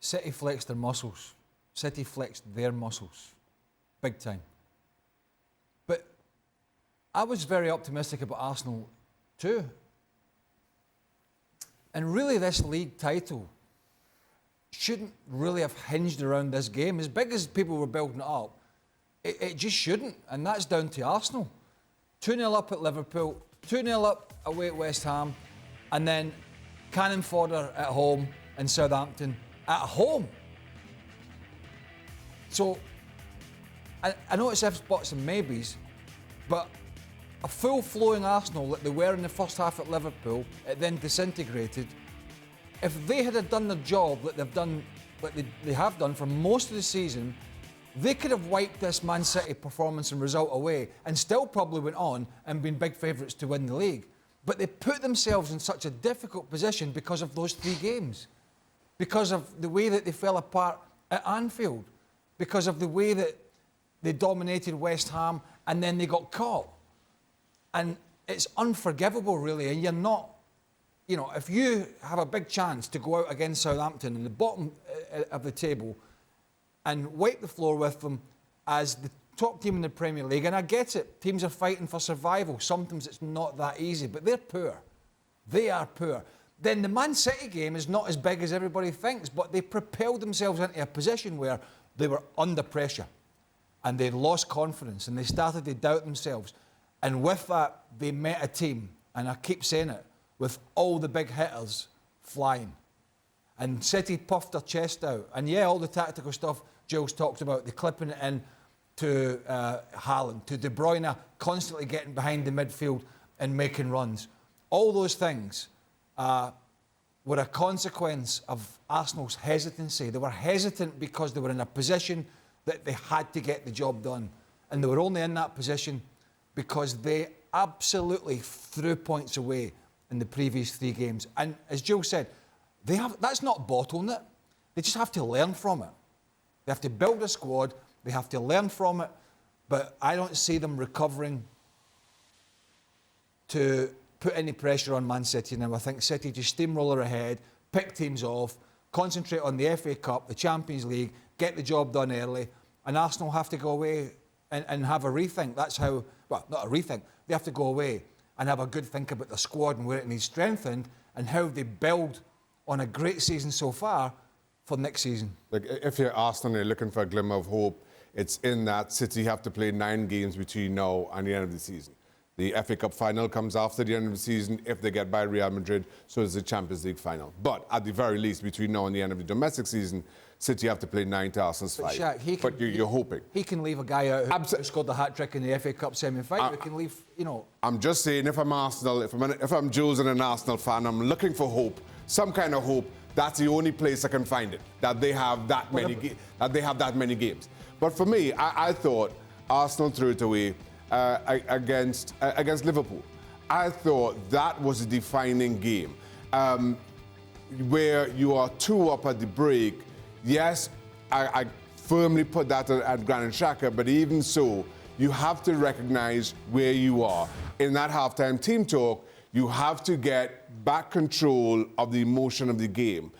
City flexed their muscles. City flexed their muscles. Big time. But I was very optimistic about Arsenal too. And really this league title shouldn't really have hinged around this game. As big as people were building it up, it just shouldn't. And that's down to Arsenal. 2-0 up at Liverpool, 2-0 up away at West Ham, and then cannon fodder at home in Southampton. At home. So, I know it's ifs, buts and maybes, but a full-flowing Arsenal that they were in the first half at Liverpool, it then disintegrated. If they had done their job that they've done, like they have done for most of the season, they could have wiped this Man City performance and result away and still probably went on and been big favourites to win the league. But they put themselves in such a difficult position because of those 3 games. Because of the way that they fell apart at Anfield. Because of the way that they dominated West Ham and then they got caught. And it's unforgivable, really. And you're not, you know, if you have a big chance to go out against Southampton in the bottom of the table and wipe the floor with them as the top team in the Premier League, and I get it, teams are fighting for survival. Sometimes it's not that easy, but they're poor. They are poor. Then the Man City game is not as big as everybody thinks, but they propelled themselves into a position where they were under pressure and they lost confidence and they started to doubt themselves. And with that, they met a team, and I keep saying it, with all the big hitters flying. And City puffed their chest out. And yeah, all the tactical stuff Gilles talked about, the clipping it in to Haaland, to De Bruyne constantly getting behind the midfield and making runs. All those things were a consequence of Arsenal's hesitancy. They were hesitant because they were in a position that they had to get the job done. And they were only in that position because they absolutely threw points away in the previous 3 games. And as Gilles said, that's not bottling it. They just have to learn from it. They have to build a squad. They have to learn from it. But I don't see them recovering to put any pressure on Man City now. I think City just steamroller ahead, pick teams off, concentrate on the FA Cup, the Champions League, get the job done early, and Arsenal have to go away and have a rethink. That's how, well, not a rethink, they have to go away and have a good think about the squad and where it needs strengthened and how they build on a great season so far for next season. Like, if you're Arsenal and you're looking for a glimmer of hope, it's in that City have to play 9 games between now and the end of the season. The FA Cup final comes after the end of the season if they get by Real Madrid, so is the Champions League final. But at the very least, between now and the end of the domestic season, City have to play 9 to Arsenal's 5. Shaq, but you're hoping. He can leave a guy out who scored the hat-trick in the FA Cup semi-final. He can leave, you know... I'm just saying, if I'm Arsenal, if I'm Jules and an Arsenal fan, I'm looking for hope, some kind of hope. That's the only place I can find it, that they have that many games. But for me, I thought Arsenal threw it away against Liverpool. I thought that was a defining game, where you are 2 up at the break. Yes, I firmly put that at Granit Xhaka, but even so, you have to recognise where you are. In that halftime team talk, you have to get back control of the emotion of the game.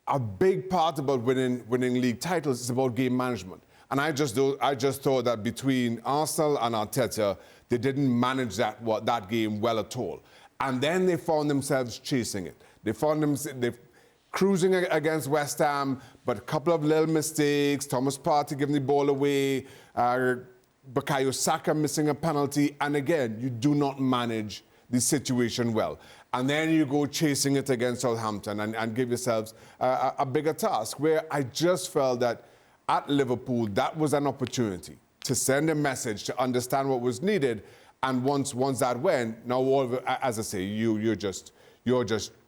A big part about winning league titles is about game management. And I just thought that between Arsenal and Arteta, they didn't manage that game well at all. And then they found themselves chasing it. They cruising against West Ham, but a couple of little mistakes, Thomas Partey giving the ball away, Bukayo Saka missing a penalty, and again, you do not manage the situation well. And then you go chasing it against Southampton and give yourselves a bigger task, where I just felt that at Liverpool, that was an opportunity to send a message, to understand what was needed, and once that went, now all of it, as I say, you're just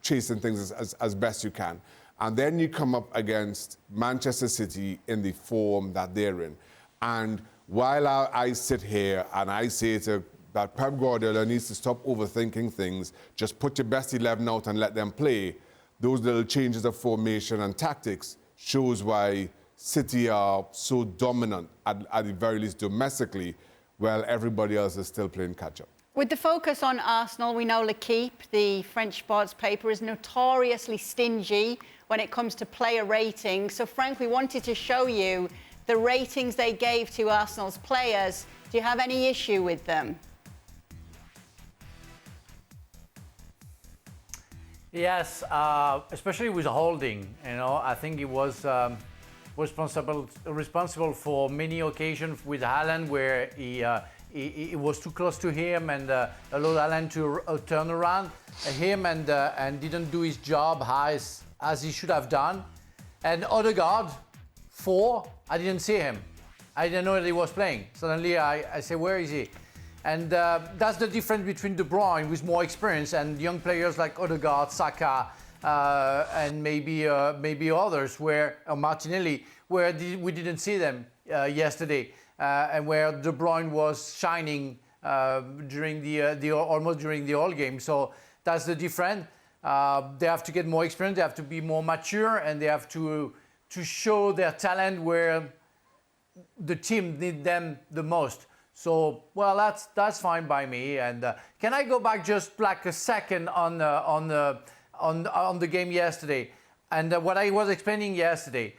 chasing things as best you can. And then you come up against Manchester City in the form that they're in. And while I sit here and I say that Pep Guardiola needs to stop overthinking things, just put your best 11 out and let them play, those little changes of formation and tactics shows why City are so dominant, at the very least domestically, while everybody else is still playing catch-up. With the focus on Arsenal, we know L'Équipe, the French sports paper, is notoriously stingy when it comes to player ratings. So, Frank, we wanted to show you the ratings they gave to Arsenal's players. Do you have any issue with them? Yes, especially with Holding. You know, I think he was responsible for many occasions with Haaland where he was too close to him and allowed Haaland to turn around him and didn't do his job as he should have done. And Odegaard, 4, I didn't see him. I didn't know that he was playing. Suddenly I say, where is he? And that's the difference between De Bruyne with more experience and young players like Odegaard, Saka, and maybe others, or Martinelli, where we didn't see them yesterday, and where De Bruyne was shining almost during the whole game. So that's the difference. They have to get more experience. They have to be more mature, and they have to show their talent where the team need them the most. So, well, that's fine by me. And can I go back just like a second on the game yesterday? And what I was explaining yesterday,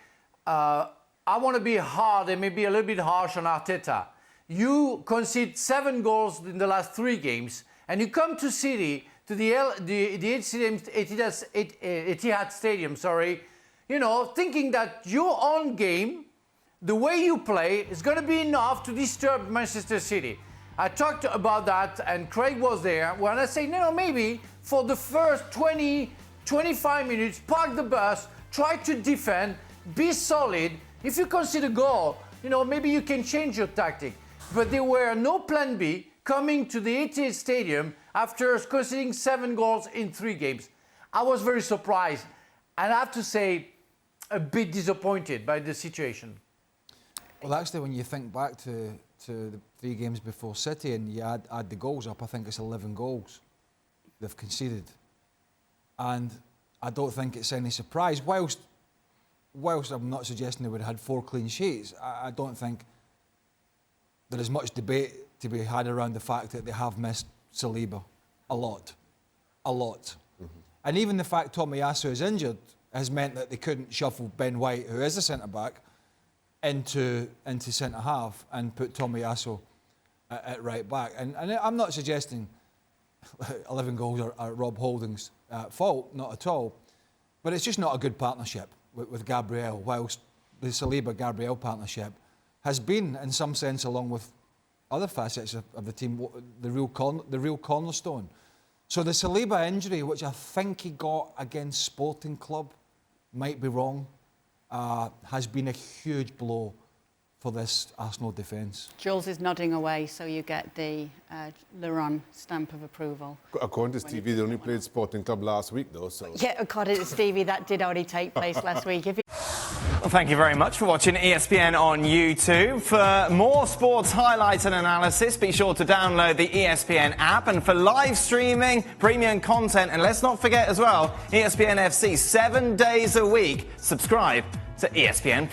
I want to be hard and maybe a little bit harsh on Arteta. You concede 7 goals in the last 3 games, and you come to City, to the Etihad Stadium, you know, thinking that your own game, the way you play, is going to be enough to disturb Manchester City. I talked about that, and Craig was there, when I say, no, maybe for the first 20, 25 minutes, park the bus, try to defend, be solid. If you concede a goal, you know, maybe you can change your tactic. But there were no plan B coming to the Etihad Stadium after conceding 7 goals in 3 games. I was very surprised, and I have to say, a bit disappointed by the situation. Well, actually, when you think back to the 3 games before City and you add the goals up, I think it's 11 goals they've conceded. And I don't think it's any surprise. Whilst I'm not suggesting they would have had 4 clean sheets, I don't think there is much debate to be had around the fact that they have missed Saliba a lot. Mm-hmm. And even the fact Tomiyasu is injured has meant that they couldn't shuffle Ben White, who is a centre-back, into centre-half and put Tomiyasu at right back. And I'm not suggesting 11 goals are Rob Holding's fault, not at all. But it's just not a good partnership with Gabriel, whilst the Saliba-Gabriel partnership has been, in some sense, along with other facets of the team, the real cornerstone. So the Saliba injury, which I think he got against Sporting Club, might be wrong, has been a huge blow for this Arsenal defence. Jules is nodding away, so you get the Laurent stamp of approval. According to Stevie, they only played Sporting Club last week, though. So. Yeah, according to Stevie, that did already take place last week. Well, thank you very much for watching ESPN on YouTube. For more sports highlights and analysis, be sure to download the ESPN app. And for live streaming, premium content, and let's not forget as well, ESPN FC 7 days a week. Subscribe to ESPN+.